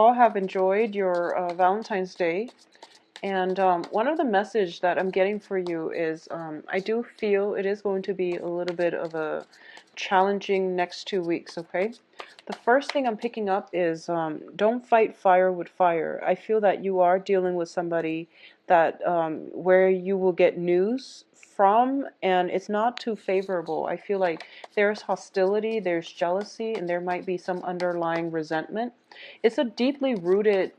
All have enjoyed your Valentine's Day. And one of the message that I'm getting for you is I do feel it is going to be a little bit of a challenging next 2 weeks, okay? The first thing I'm picking up is don't fight fire with fire. I feel that you are dealing with somebody that where you will get news from, and it's not too favorable. I feel like there's hostility, there's jealousy, and there might be some underlying resentment. It's a deeply rooted,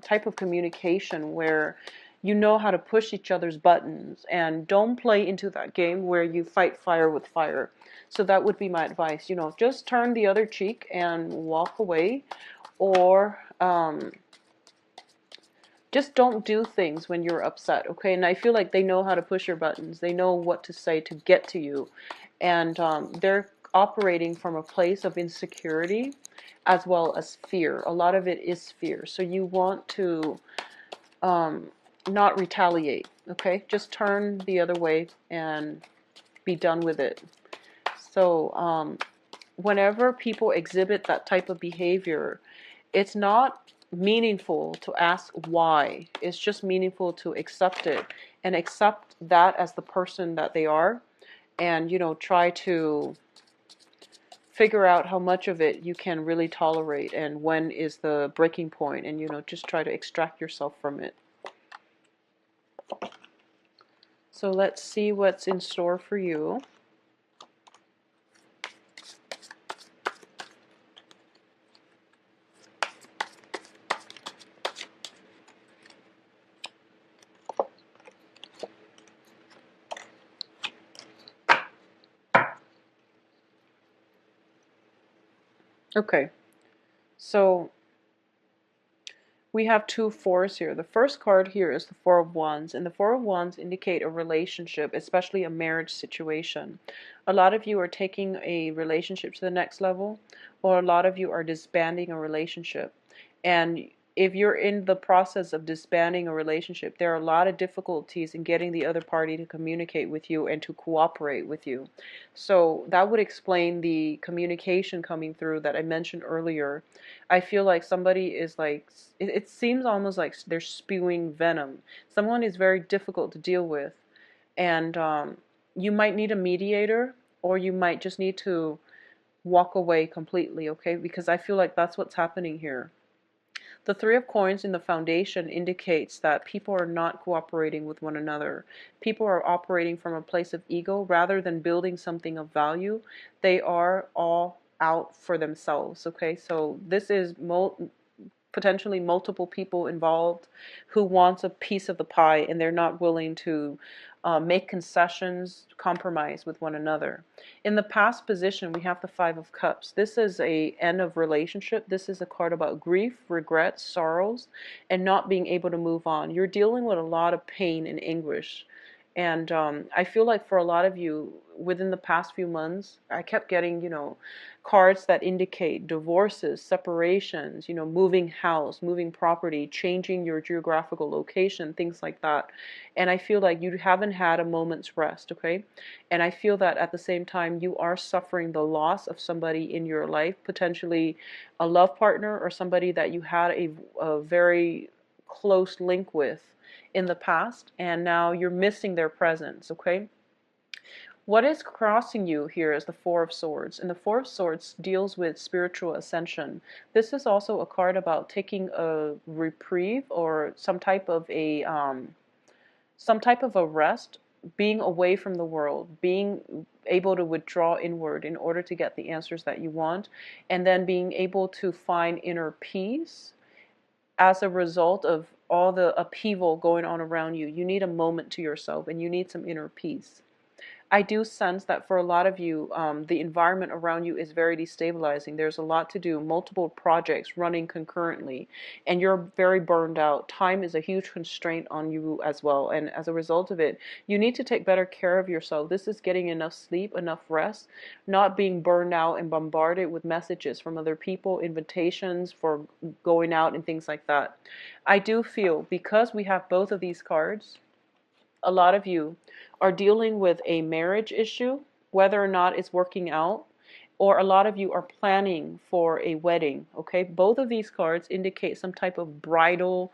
type of communication where you know how to push each other's buttons, and don't play into that game where you fight fire with fire. So that would be my advice. Just turn the other cheek and walk away, or just don't do things when you're upset, okay? And I feel like they know how to push your buttons. They know what to say to get to you. And they're operating from a place of insecurity as well as fear. A lot of it is fear. So you want to not retaliate, okay? Just turn the other way and be done with it. So whenever people exhibit that type of behavior, it's not meaningful to ask why. It's just meaningful to accept it and accept that as the person that they are, and try to figure out how much of it you can really tolerate and when is the breaking point, and just try to extract yourself from it. So let's see what's in store for you. Okay, so we have two fours here. The first card here is the Four of Wands, and the Four of Wands indicate a relationship, especially a marriage situation. A lot of you are taking a relationship to the next level, or a lot of you are disbanding a relationship. And if you're in the process of disbanding a relationship, there are a lot of difficulties in getting the other party to communicate with you and to cooperate with you. So that would explain the communication coming through that I mentioned earlier. I feel like somebody is like, it seems almost like they're spewing venom. Someone is very difficult to deal with, and you might need a mediator, or you might just need to walk away completely, okay? Because I feel like that's what's happening here. The Three of Coins in the foundation indicates that people are not cooperating with one another. People are operating from a place of ego rather than building something of value. They are all out for themselves, okay? So this is potentially multiple people involved who wants a piece of the pie, and they're not willing to make concessions, compromise with one another. In the past position, we have the Five of Cups. This is a end of relationship. This is a card about grief, regrets, sorrows, and not being able to move on. You're dealing with a lot of pain and anguish. And I feel like for a lot of you, within the past few months, I kept getting, cards that indicate divorces, separations, moving house, moving property, changing your geographical location, things like that. And I feel like you haven't had a moment's rest, okay? And I feel that at the same time, you are suffering the loss of somebody in your life, potentially a love partner or somebody that you had a very close link with in the past, and now you're missing their presence, okay? What is crossing you here is the Four of Swords, and the Four of Swords deals with spiritual ascension. This is also a card about taking a reprieve or some type of a rest, being away from the world, being able to withdraw inward in order to get the answers that you want, and then being able to find inner peace as a result of all the upheaval going on around you. You need a moment to yourself, and you need some inner peace. I do sense that for a lot of you, the environment around you is very destabilizing. There's a lot to do, multiple projects running concurrently, and you're very burned out. Time is a huge constraint on you as well, and as a result of it, you need to take better care of yourself. This is getting enough sleep, enough rest, not being burned out and bombarded with messages from other people, invitations for going out and things like that. I do feel, because we have both of these cards, a lot of you are dealing with a marriage issue, whether or not it's working out, or a lot of you are planning for a wedding, okay? Both of these cards indicate some type of bridal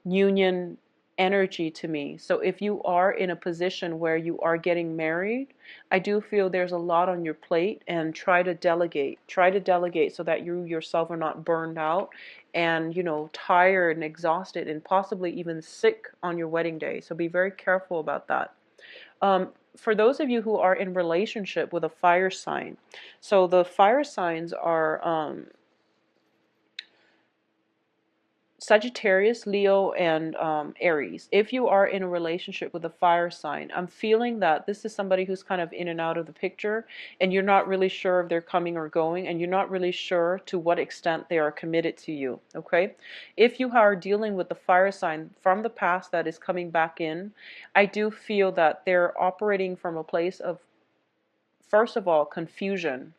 union energy to me. So if you are in a position where you are getting married, I do feel there's a lot on your plate, and try to delegate. Try to delegate so that you yourself are not burned out and, tired and exhausted and possibly even sick on your wedding day. So be very careful about that. For those of you who are in relationship with a fire sign, so the fire signs are Sagittarius, Leo, and Aries. If you are in a relationship with a fire sign, I'm feeling that this is somebody who's kind of in and out of the picture, and you're not really sure if they're coming or going, and you're not really sure to what extent they are committed to you, okay? If you are dealing with the fire sign from the past that is coming back in, I do feel that they're operating from a place of, first of all, confusion,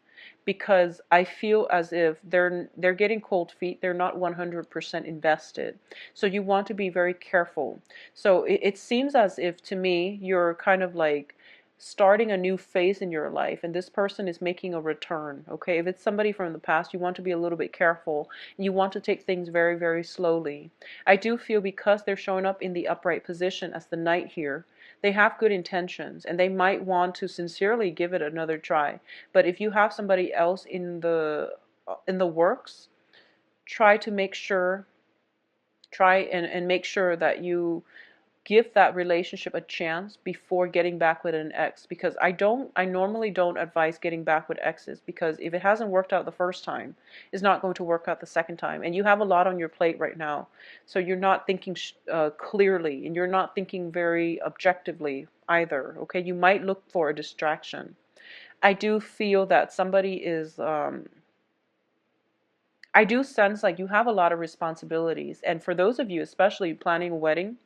because I feel as if they're getting cold feet. They're not 100% invested. So you want to be very careful. So it seems as if, to me, you're kind of like starting a new phase in your life, and this person is making a return, okay? If it's somebody from the past, you want to be a little bit careful. You want to take things very, very slowly. I do feel, because they're showing up in the upright position as the Knight here, they have good intentions, and they might want to sincerely give it another try. But if you have somebody else in the works, try to make sure, and make sure that you give that relationship a chance before getting back with an ex, because I normally don't advise getting back with exes, because if it hasn't worked out the first time, it's not going to work out the second time. And you have a lot on your plate right now, so you're not thinking clearly, and you're not thinking very objectively either, okay? You might look for a distraction. I do feel that somebody is I do sense like you have a lot of responsibilities, and for those of you especially planning a wedding,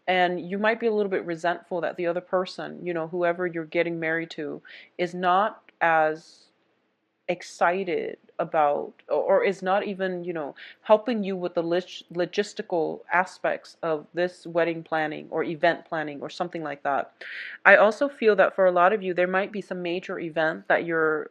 and you might be a little bit resentful that the other person, whoever you're getting married to, is not as excited about, or is not even, helping you with the logistical aspects of this wedding planning or event planning or something like that. I also feel that for a lot of you, there might be some major event that you're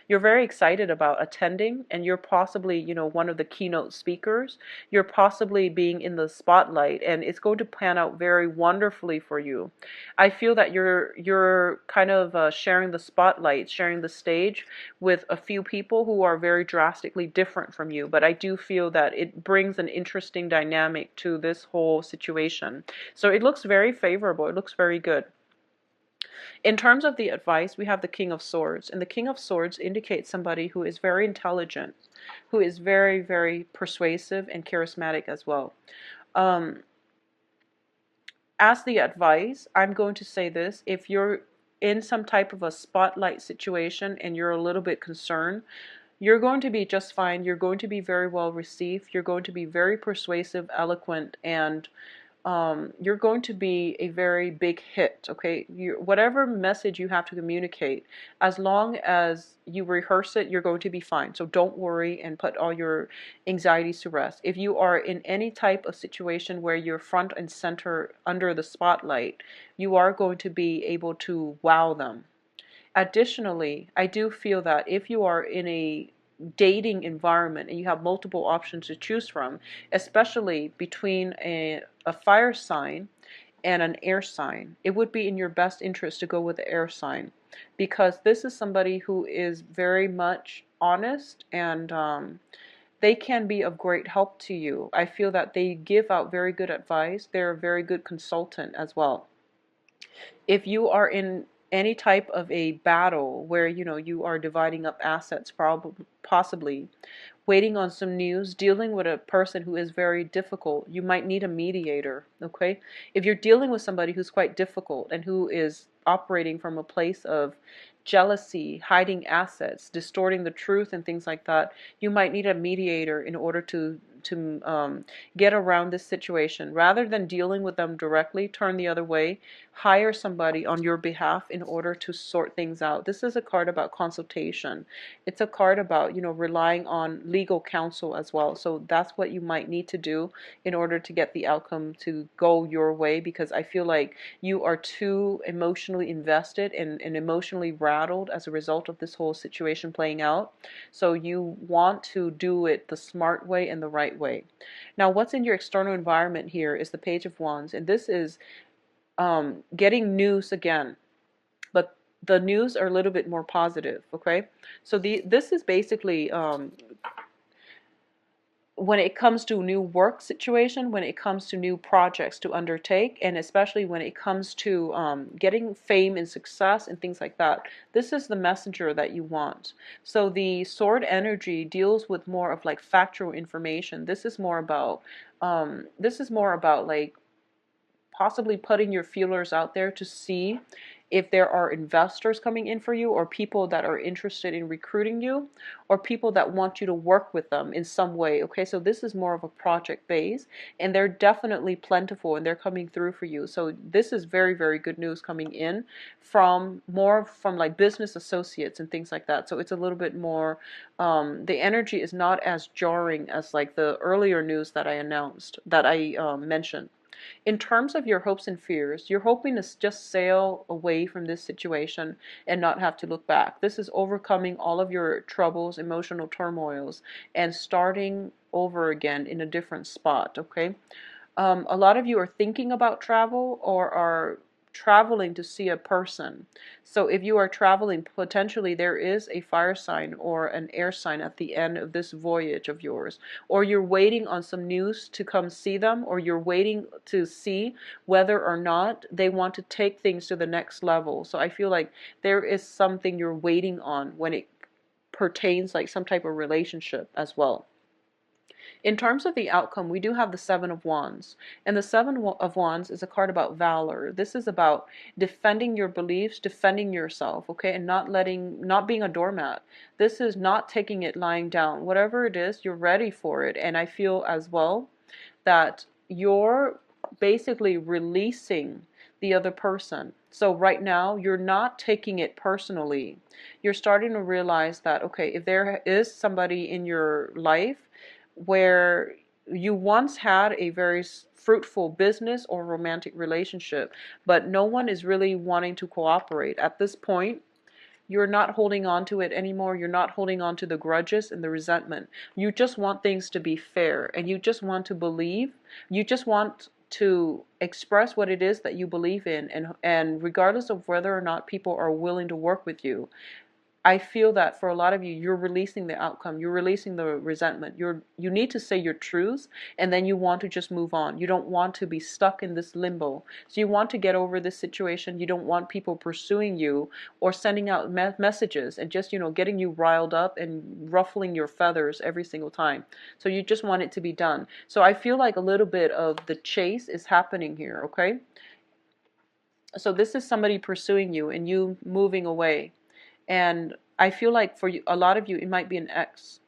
very excited about attending, and you're possibly, one of the keynote speakers. You're possibly being in the spotlight, and it's going to pan out very wonderfully for you. I feel that you're kind of sharing the spotlight, sharing the stage with a few people who are very drastically different from you, but I do feel that it brings an interesting dynamic to this whole situation. So it looks very favorable. It looks very good. In terms of the advice, we have the King of Swords, and the King of Swords indicates somebody who is very intelligent, who is very, very persuasive and charismatic as well. As the advice, I'm going to say this: if you're in some type of a spotlight situation and you're a little bit concerned, you're going to be just fine. You're going to be very well received. You're going to be very persuasive, eloquent, and you're going to be a very big hit, okay? Whatever message you have to communicate, as long as you rehearse it, you're going to be fine. So don't worry and put all your anxieties to rest. If you are in any type of situation where you're front and center under the spotlight, you are going to be able to wow them. Additionally, I do feel that if you are in a dating environment and you have multiple options to choose from, especially between a fire sign and an air sign, it would be in your best interest to go with the air sign, because this is somebody who is very much honest, and they can be of great help to you. I feel that they give out very good advice. They're a very good consultant as well. If you are in any type of a battle where you are dividing up assets, probably possibly waiting on some news, dealing with a person who is very difficult, you might need a mediator, okay? If you're dealing with somebody who's quite difficult and who is operating from a place of jealousy, hiding assets, distorting the truth and things like that, you might need a mediator in order to get around this situation. Rather than dealing with them directly, turn the other way. Hire somebody on your behalf in order to sort things out. This is a card about consultation. It's a card about, relying on legal counsel as well. So that's what you might need to do in order to get the outcome to go your way, because I feel like you are too emotionally invested and emotionally rattled as a result of this whole situation playing out. So you want to do it the smart way and the right way. Now, what's in your external environment here is the Page of Wands, and this is getting news again, but the news are a little bit more positive. Okay, so this is basically when it comes to new work situation, when it comes to new projects to undertake, and especially when it comes to getting fame and success and things like that, this is the messenger that you want. So the sword energy deals with more of like factual information. This is more about like possibly putting your feelers out there to see if there are investors coming in for you, or people that are interested in recruiting you, or people that want you to work with them in some way. Okay, so this is more of a project base, and they're definitely plentiful and they're coming through for you. So this is very, very good news coming in from like business associates and things like that. So it's a little bit more, the energy is not as jarring as like the earlier news that I mentioned. In terms of your hopes and fears, you're hoping to just sail away from this situation and not have to look back. This is overcoming all of your troubles, emotional turmoils, and starting over again in a different spot, okay? A lot of you are thinking about travel or are traveling to see a person. So if you are traveling, potentially there is a fire sign or an air sign at the end of this voyage of yours. Or you're waiting on some news to come see them, or you're waiting to see whether or not they want to take things to the next level. So I feel like there is something you're waiting on when it pertains like some type of relationship as well. In terms of the outcome, we do have the Seven of Wands. And the Seven of Wands is a card about valor. This is about defending your beliefs, defending yourself, okay, and not being a doormat. This is not taking it lying down. Whatever it is, you're ready for it. And I feel as well that you're basically releasing the other person. So right now, you're not taking it personally. You're starting to realize that, okay, if there is somebody in your life where you once had a very fruitful business or romantic relationship, but no one is really wanting to cooperate. At this point, you're not holding on to it anymore. You're not holding on to the grudges and the resentment. You just want things to be fair, and you just want to believe. You just want to express what it is that you believe in, and regardless of whether or not people are willing to work with you, I feel that for a lot of you, you're releasing the outcome. You're releasing the resentment. You need to say your truths, and then you want to just move on. You don't want to be stuck in this limbo. So you want to get over this situation. You don't want people pursuing you or sending out messages and just, getting you riled up and ruffling your feathers every single time. So you just want it to be done. So I feel like a little bit of the chase is happening here, okay? So this is somebody pursuing you and you moving away. And I feel like for you, a lot of you, it might be an ex.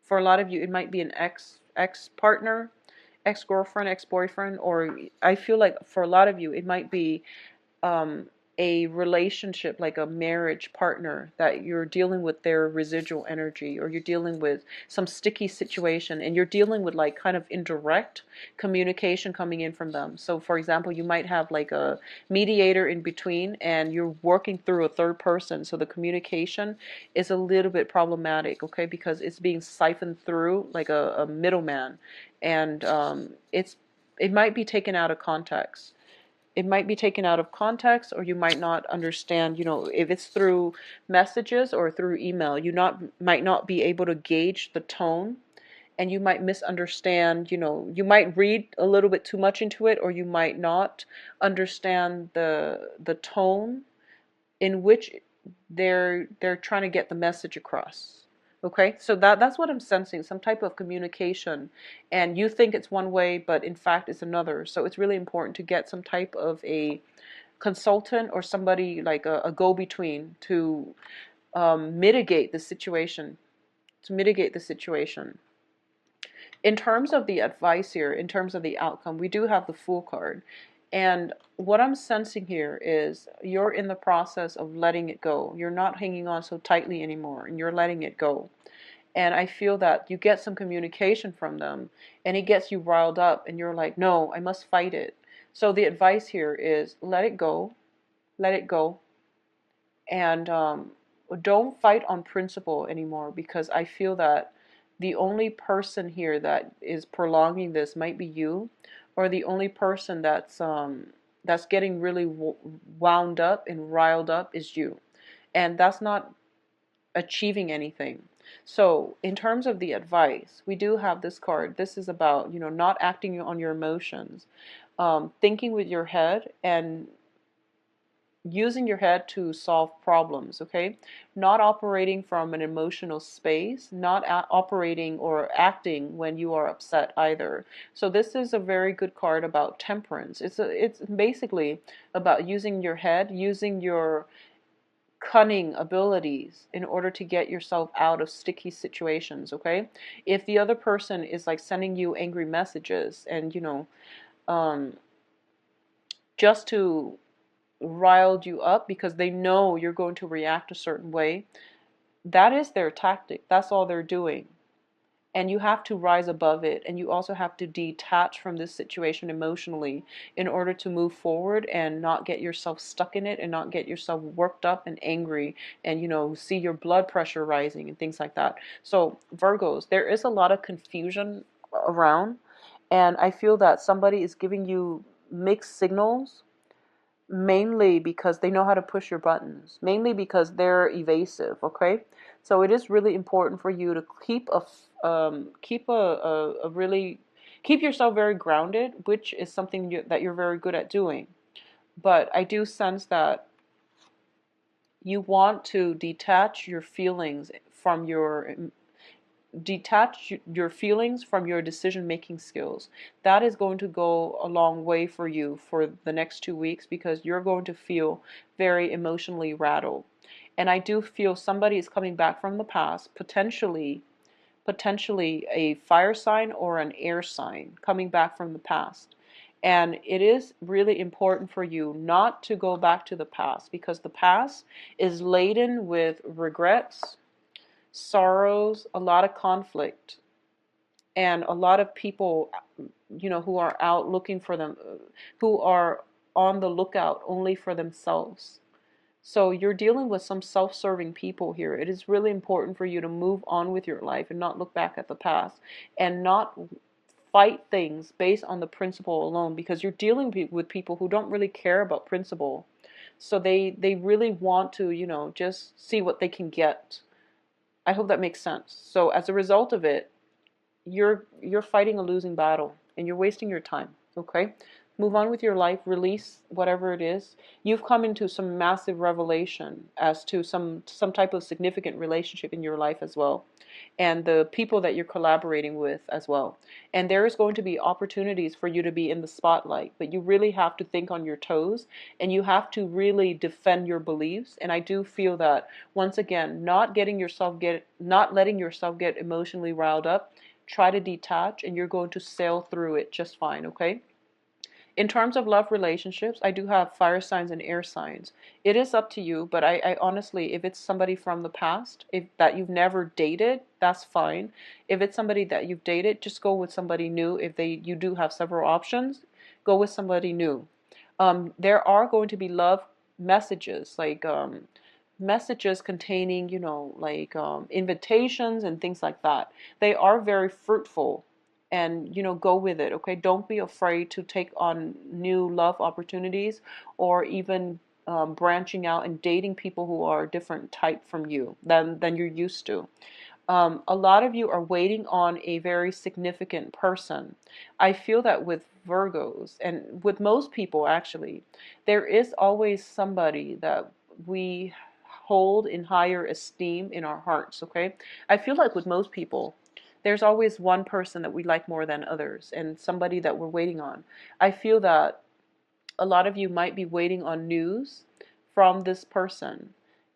For a lot of you, it might be an ex partner, ex girlfriend, ex boyfriend, or I feel like for a lot of you, it might be um, a relationship, like a marriage partner, that you're dealing with their residual energy, or you're dealing with some sticky situation, and you're dealing with like kind of indirect communication coming in from them. So for example, you might have like a mediator in between, and you're working through a third person, so the communication is a little bit problematic, okay, because it's being siphoned through like a middleman, and it might be taken out of context. It might be taken out of context, or you might not understand, if it's through messages or through email, might not be able to gauge the tone, and you might misunderstand, you might read a little bit too much into it, or you might not understand the tone in which they're trying to get the message across. Okay, so that's what I'm sensing, some type of communication, and you think it's one way, but in fact it's another. So it's really important to get some type of a consultant or somebody like a go-between to mitigate the situation. In terms of the advice here, in terms of the outcome, we do have the Fool card. And what I'm sensing here is you're in the process of letting it go. You're not hanging on so tightly anymore, and you're letting it go. And I feel that you get some communication from them, and it gets you riled up, and you're like, no, I must fight it. So the advice here is let it go, let it go, and don't fight on principle anymore, because I feel that the only person here that is prolonging this might be you, or the only person that's getting really wound up and riled up is you, and that's not achieving anything. So in terms of the advice, we do have this card. This is about, not acting on your emotions, thinking with your head and using your head to solve problems, okay? Not operating from an emotional space, not operating or acting when you are upset either. So this is a very good card about temperance. It's basically about using your head, using your cunning abilities in order to get yourself out of sticky situations, okay? If the other person is like sending you angry messages and, um, just to riled you up because they know you're going to react a certain way, that is their tactic. That's all they're doing. And you have to rise above it, and you also have to detach from this situation emotionally in order to move forward and not get yourself stuck in it and not get yourself worked up and angry and, see your blood pressure rising and things like that. So Virgos, there is a lot of confusion around, and I feel that somebody is giving you mixed signals, mainly because they know how to push your buttons, mainly because they're evasive, okay? So it is really important for you to keep yourself very grounded, which is something that you're very good at doing. But I do sense that you want to detach your feelings from your decision-making skills. That is going to go a long way for you for the next 2 weeks, because you're going to feel very emotionally rattled. And I do feel somebody is coming back from the past, potentially a fire sign or an air sign coming back from the past. And it is really important for you not to go back to the past, because the past is laden with regrets, sorrows, a lot of conflict, and a lot of people, who are out looking for them, who are on the lookout only for themselves. So you're dealing with some self-serving people here. It is really important for you to move on with your life and not look back at the past and not fight things based on the principle alone, because you're dealing with people who don't really care about principle. So they really want to, just see what they can get. I hope that makes sense. So as a result of it, you're fighting a losing battle and you're wasting your time, okay? Move on with your life, release whatever it is. You've come into some massive revelation as to some type of significant relationship in your life as well, and the people that you're collaborating with as well. And there is going to be opportunities for you to be in the spotlight, but you really have to think on your toes, and you have to really defend your beliefs. And I do feel that, once again, not letting yourself get emotionally riled up. Try to detach, and you're going to sail through it just fine, okay? In terms of love relationships, I do have fire signs and air signs. It is up to you, but I honestly, if it's somebody from the past, if that you've never dated, that's fine. If it's somebody that you've dated, just go with somebody new. If you do have several options, go with somebody new. There are going to be love messages, like messages containing, invitations and things like that. They are very fruitful, and, go with it, okay? Don't be afraid to take on new love opportunities, or even branching out and dating people who are a different type from you than you're used to. A lot of you are waiting on a very significant person. I feel that with Virgos, and with most people actually, there is always somebody that we hold in higher esteem in our hearts, okay? I feel like with most people, there's always one person that we like more than others, and somebody that we're waiting on. I feel that a lot of you might be waiting on news from this person,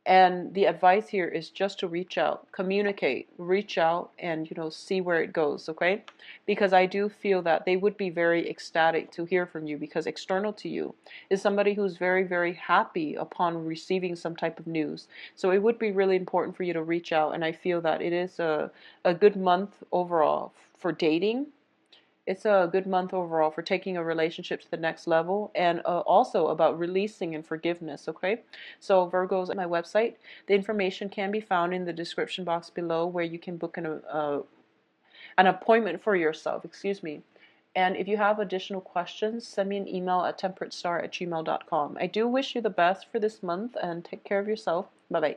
And the advice here is just to reach out, communicate, reach out, and see where it goes, okay? Because I do feel that they would be very ecstatic to hear from you, because external to you is somebody who's very, very happy upon receiving some type of news. So it would be really important for you to reach out, and I feel that it is a good month overall for dating. It's a good month overall for taking a relationship to the next level, and also about releasing and forgiveness, okay? So Virgos, at my website, the information can be found in the description box below, where you can book an appointment for yourself, excuse me. And if you have additional questions, send me an email at temperatestar@gmail.com. I do wish you the best for this month, and take care of yourself. Bye-bye.